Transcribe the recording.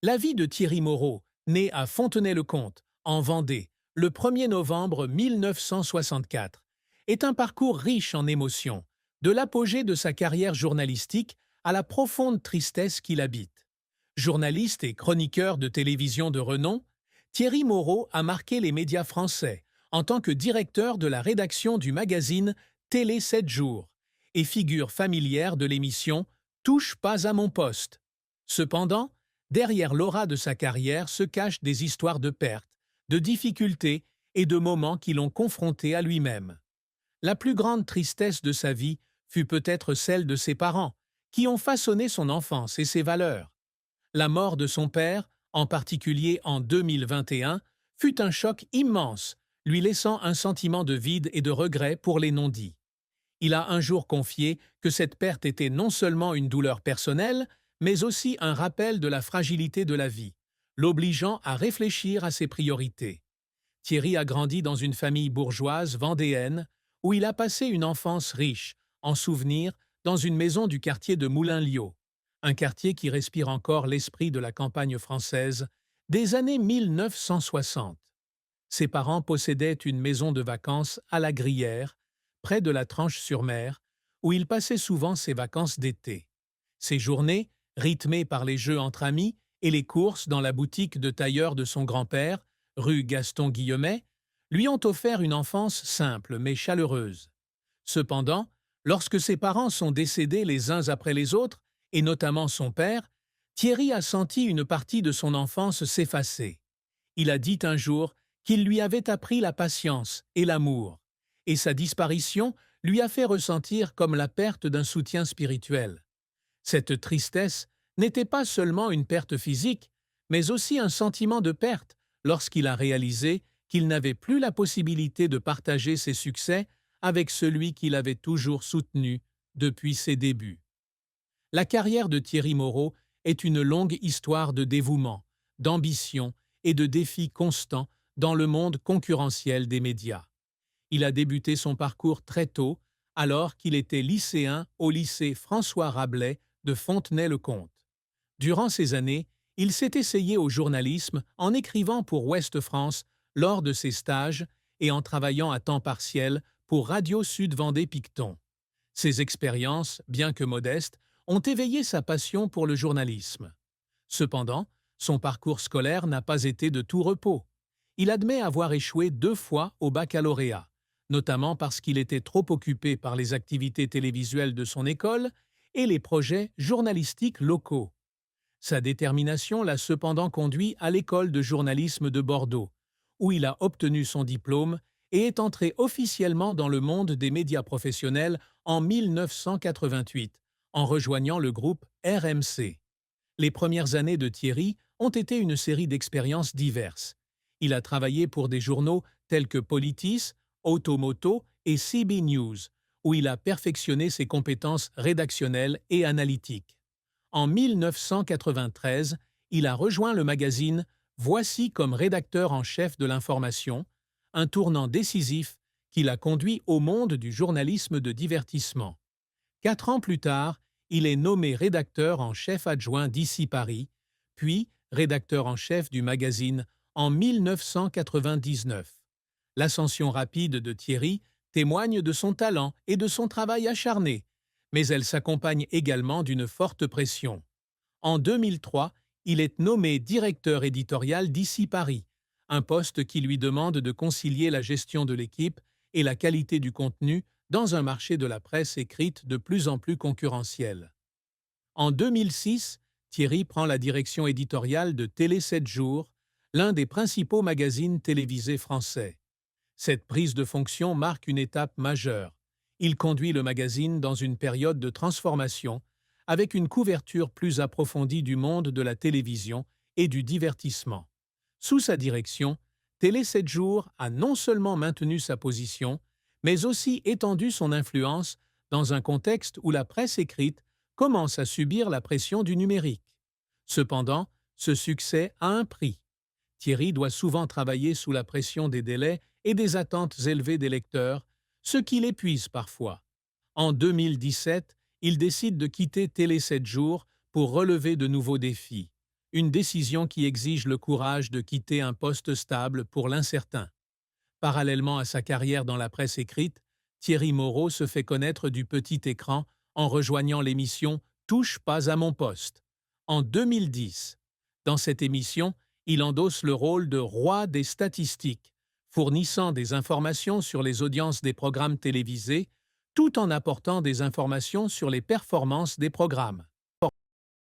La vie de Thierry Moreau, né à Fontenay-le-Comte, en Vendée, le 1er novembre 1964, est un parcours riche en émotions, de l'apogée de sa carrière journalistique à la profonde tristesse qui l'habite. Journaliste et chroniqueur de télévision de renom, Thierry Moreau a marqué les médias français en tant que directeur de la rédaction du magazine Télé 7 jours et figure familière de l'émission Touche pas à mon poste. Cependant, derrière l'aura de sa carrière se cachent des histoires de pertes, de difficultés et de moments qui l'ont confronté à lui-même. La plus grande tristesse de sa vie fut peut-être celle de ses parents, qui ont façonné son enfance et ses valeurs. La mort de son père, en particulier en 2021, fut un choc immense, lui laissant un sentiment de vide et de regret pour les non-dits. Il a un jour confié que cette perte était non seulement une douleur personnelle, mais aussi un rappel de la fragilité de la vie, l'obligeant à réfléchir à ses priorités. Thierry a grandi dans une famille bourgeoise vendéenne où il a passé une enfance riche, en souvenirs, dans une maison du quartier de Moulins-Lio, un quartier qui respire encore l'esprit de la campagne française des années 1960. Ses parents possédaient une maison de vacances à la Gruyère, près de la Tranche-sur-Mer, où il passait souvent ses vacances d'été. Ses journées, rythmées par les jeux entre amis et les courses dans la boutique de tailleur de son grand-père, rue Gaston-Guillemet, lui ont offert une enfance simple mais chaleureuse. Cependant, lorsque ses parents sont décédés les uns après les autres, et notamment son père, Thierry a senti une partie de son enfance s'effacer. Il a dit un jour qu'il lui avait appris la patience et l'amour, et sa disparition lui a fait ressentir comme la perte d'un soutien spirituel. Cette tristesse n'était pas seulement une perte physique, mais aussi un sentiment de perte lorsqu'il a réalisé qu'il n'avait plus la possibilité de partager ses succès avec celui qu'il avait toujours soutenu depuis ses débuts. La carrière de Thierry Moreau est une longue histoire de dévouement, d'ambition et de défis constants dans le monde concurrentiel des médias. Il a débuté son parcours très tôt, alors qu'il était lycéen au lycée François Rabelais de Fontenay-le-Comte. Durant ces années, il s'est essayé au journalisme en écrivant pour Ouest France lors de ses stages et en travaillant à temps partiel pour Radio Sud Vendée-Picton. Ces expériences, bien que modestes, ont éveillé sa passion pour le journalisme. Cependant, son parcours scolaire n'a pas été de tout repos. Il admet avoir échoué 2 fois au baccalauréat, notamment parce qu'il était trop occupé par les activités télévisuelles de son école et les projets journalistiques locaux. Sa détermination l'a cependant conduit à l'école de journalisme de Bordeaux, où il a obtenu son diplôme et est entré officiellement dans le monde des médias professionnels en 1988, en rejoignant le groupe RMC. Les premières années de Thierry ont été une série d'expériences diverses. Il a travaillé pour des journaux tels que Politis, Automoto et CB News, où il a perfectionné ses compétences rédactionnelles et analytiques. En 1993, il a rejoint le magazine Voici comme rédacteur en chef de l'information, un tournant décisif qui l'a conduit au monde du journalisme de divertissement. 4 ans plus tard, il est nommé rédacteur en chef adjoint d'Ici Paris, puis rédacteur en chef du magazine en 1999. L'ascension rapide de Thierry témoigne de son talent et de son travail acharné, mais elle s'accompagne également d'une forte pression. En 2003, il est nommé directeur éditorial d'Ici Paris, un poste qui lui demande de concilier la gestion de l'équipe et la qualité du contenu dans un marché de la presse écrite de plus en plus concurrentiel. En 2006, Thierry prend la direction éditoriale de Télé 7 jours, l'un des principaux magazines télévisés français. Cette prise de fonction marque une étape majeure. Il conduit le magazine dans une période de transformation, avec une couverture plus approfondie du monde de la télévision et du divertissement. Sous sa direction, Télé 7 jours a non seulement maintenu sa position, mais aussi étendu son influence dans un contexte où la presse écrite commence à subir la pression du numérique. Cependant, ce succès a un prix. Thierry doit souvent travailler sous la pression des délais et des attentes élevées des lecteurs, ce qui l'épuise parfois. En 2017, il décide de quitter Télé 7 jours pour relever de nouveaux défis. une décision qui exige le courage de quitter un poste stable pour l'incertain. Parallèlement à sa carrière dans la presse écrite, Thierry Moreau se fait connaître du petit écran en rejoignant l'émission Touche pas à mon poste en 2010. Dans cette émission, il endosse le rôle de roi des statistiques, fournissant des informations sur les audiences des programmes télévisés, tout en apportant des informations sur les performances des programmes.